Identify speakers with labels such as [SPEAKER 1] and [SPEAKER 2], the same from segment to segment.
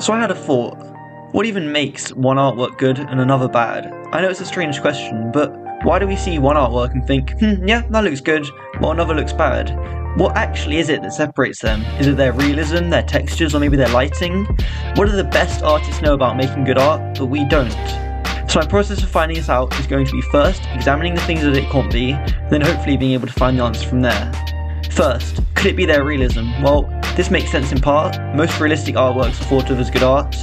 [SPEAKER 1] So I had a thought. What even makes one artwork good and another bad? I know it's a strange question, but why do we see one artwork and think, yeah, that looks good, while another looks bad? What actually is it that separates them? Is it their realism, their textures, or maybe their lighting? What do the best artists know about making good art, but we don't? So my process of finding this out is going to be first, examining the things that it can't be, then hopefully being able to find the answer from there. First, could it be their realism? Well, this makes sense in part. Most realistic artworks are thought of as good art,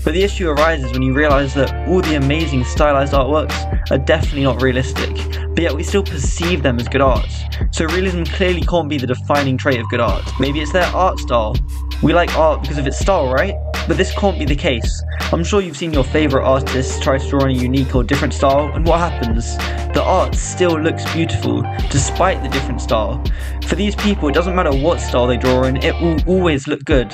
[SPEAKER 1] but the issue arises when you realise that all the amazing stylized artworks are definitely not realistic, but yet we still perceive them as good art. So realism clearly can't be the defining trait of good art. Maybe it's their art style. We like art because of its style, right? But this can't be the case. I'm sure you've seen your favourite artists try to draw in a unique or different style, and what happens? The art still looks beautiful, despite the different style. For these people, it doesn't matter what style they draw in, it will always look good.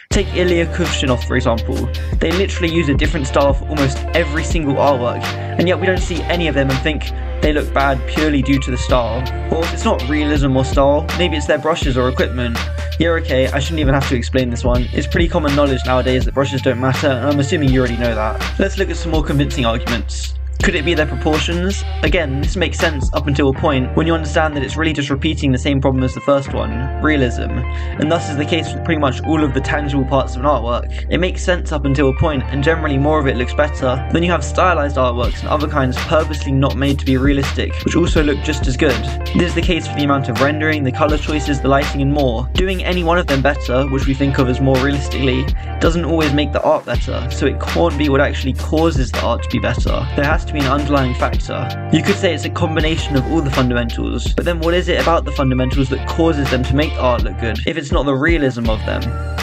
[SPEAKER 1] Take Ilya Kuvshinov for example. They literally use a different style for almost every single artwork, and yet we don't see any of them and think they look bad purely due to the style. Or if it's not realism or style, maybe it's their brushes or equipment. Yeah, okay, I shouldn't even have to explain this one. It's pretty common knowledge nowadays that brushes don't matter, and I'm assuming you already know that. Let's look at some more convincing arguments. Could it be their proportions? Again, this makes sense up until a point when you understand that it's really just repeating the same problem as the first one, realism, and thus is the case with pretty much all of the tangible parts of an artwork. It makes sense up until a point, and generally more of it looks better. Then you have stylized artworks and other kinds purposely not made to be realistic, which also look just as good. This is the case for the amount of rendering, the colour choices, the lighting and more. Doing any one of them better, which we think of as more realistically, doesn't always make the art better, so it can't be what actually causes the art to be better. There has to be an underlying factor. You could say it's a combination of all the fundamentals, but then what is it about the fundamentals that causes them to make art look good, if it's not the realism of them?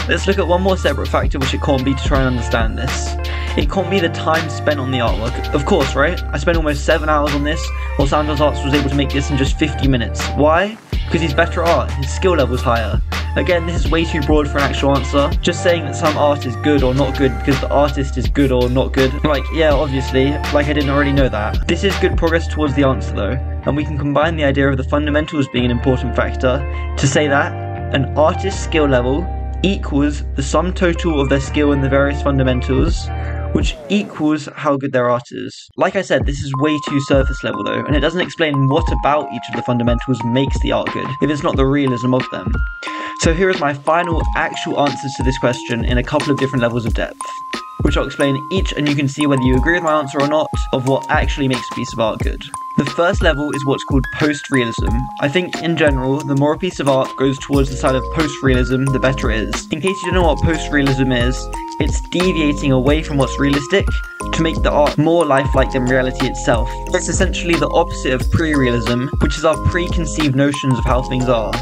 [SPEAKER 1] Let's look at one more separate factor which it can't be to try and understand this. It can't be the time spent on the artwork. Of course, right? I spent almost 7 hours on this, while Sandoz Arts was able to make this in just 50 minutes. Why? Because he's better at art, his skill level's higher. Again, this is way too broad for an actual answer. Just saying that some art is good or not good because the artist is good or not good. Like, yeah, obviously, like I didn't already know that. This is good progress towards the answer though, and we can combine the idea of the fundamentals being an important factor to say that an artist's skill level equals the sum total of their skill in the various fundamentals, which equals how good their art is. Like I said, this is way too surface level though, and it doesn't explain what about each of the fundamentals makes the art good, if it's not the realism of them. So here is my final actual answers to this question in a couple of different levels of depth, which I'll explain each and you can see whether you agree with my answer or not of what actually makes a piece of art good. The first level is what's called post-realism. I think, in general, the more a piece of art goes towards the side of post-realism, the better it is. In case you don't know what post-realism is, it's deviating away from what's realistic to make the art more lifelike than reality itself. It's essentially the opposite of pre-realism, which is our preconceived notions of how things are.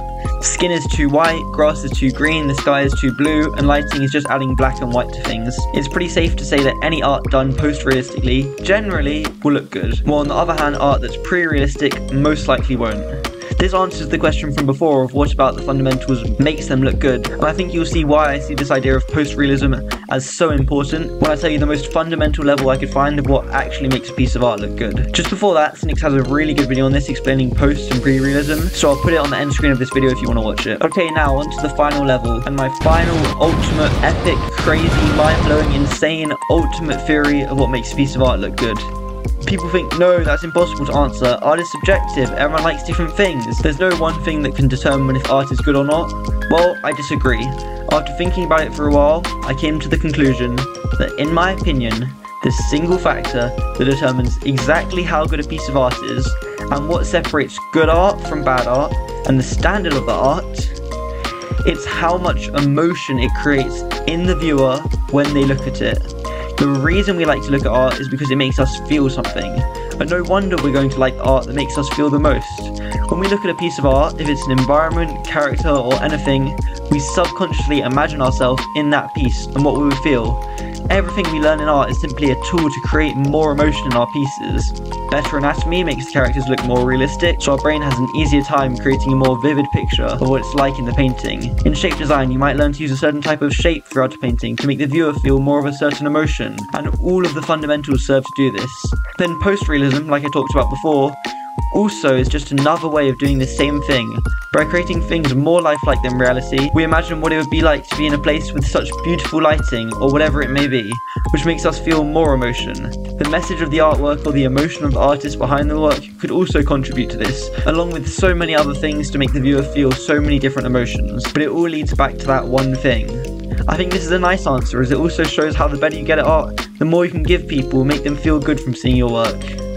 [SPEAKER 1] Skin is too white, grass is too green, the sky is too blue, and lighting is just adding black and white to things. It's pretty safe to say that any art done post-realistically generally will look good, while on the other hand art that's pre-realistic most likely won't. This answers the question from before of what about the fundamentals makes them look good, and I think you'll see why I see this idea of post-realism as so important when I tell you the most fundamental level I could find of what actually makes a piece of art look good. Just before that, Cynics has a really good video on this explaining post and pre-realism, so I'll put it on the end screen of this video if you want to watch it. Okay, now on to the final level, and my final, ultimate, epic, crazy, mind-blowing, insane, ultimate theory of what makes a piece of art look good. People think, no, that's impossible to answer. Art is subjective, everyone likes different things. There's no one thing that can determine if art is good or not. Well, I disagree. After thinking about it for a while, I came to the conclusion that, in my opinion, the single factor that determines exactly how good a piece of art is, and what separates good art from bad art, and the standard of the art, it's how much emotion it creates in the viewer when they look at it. The reason we like to look at art is because it makes us feel something, and no wonder we're going to like art that makes us feel the most. When we look at a piece of art, if it's an environment, character or anything, we subconsciously imagine ourselves in that piece and what we would feel. Everything we learn in art is simply a tool to create more emotion in our pieces. Better anatomy makes the characters look more realistic, so our brain has an easier time creating a more vivid picture of what it's like in the painting. In shape design, you might learn to use a certain type of shape throughout a painting to make the viewer feel more of a certain emotion, and all of the fundamentals serve to do this. Then post-realism, like I talked about before, Also, it's just another way of doing the same thing. By creating things more lifelike than reality, we imagine what it would be like to be in a place with such beautiful lighting, or whatever it may be, which makes us feel more emotion. The message of the artwork or the emotion of the artist behind the work could also contribute to this, along with so many other things to make the viewer feel so many different emotions, but it all leads back to that one thing. I think this is a nice answer, as it also shows how the better you get at art, the more you can give people, make them feel good from seeing your work.